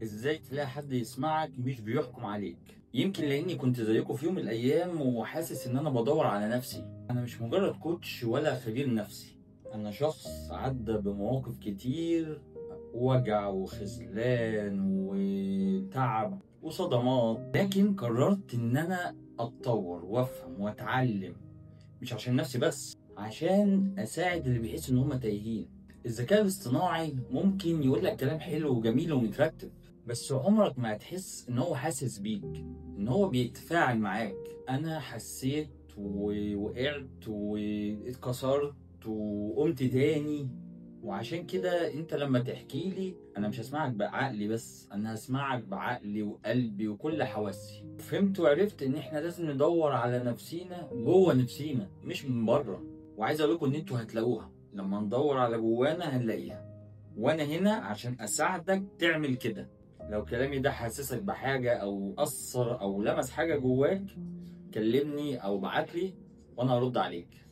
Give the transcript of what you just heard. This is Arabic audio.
ازاي تلاقي حد يسمعك مش بيحكم عليك؟ يمكن لاني كنت زيكم في يوم من الايام وحاسس ان انا بدور على نفسي. انا مش مجرد كوتش ولا خبير نفسي، انا شخص عدى بمواقف كتير، وجع وخذلان وتعب وصدمات، لكن قررت ان انا اتطور وافهم واتعلم، مش عشان نفسي بس، عشان اساعد اللي بيحسوا ان هم تايهين. الذكاء الاصطناعي ممكن يقول لك كلام حلو وجميل ومترتب، بس عمرك ما هتحس ان هو حاسس بيك، ان هو بيتفاعل معاك. انا حسيت ووقعت واتكسرت وقمت تاني، وعشان كده انت لما تحكي لي انا مش هسمعك بعقلي بس، انا هسمعك بعقلي وقلبي وكل حواسي. فهمت وعرفت ان احنا لازم ندور على نفسينا جوه نفسينا مش من بره. وعايز اقول لكم ان انتوا هتلاقوها، لما ندور على جوانا هنلاقيها، وانا هنا عشان اساعدك تعمل كده. لو كلامي ده حسسك بحاجة او اثر او لمس حاجة جواك، كلمني او ابعتلي وانا هرد عليك.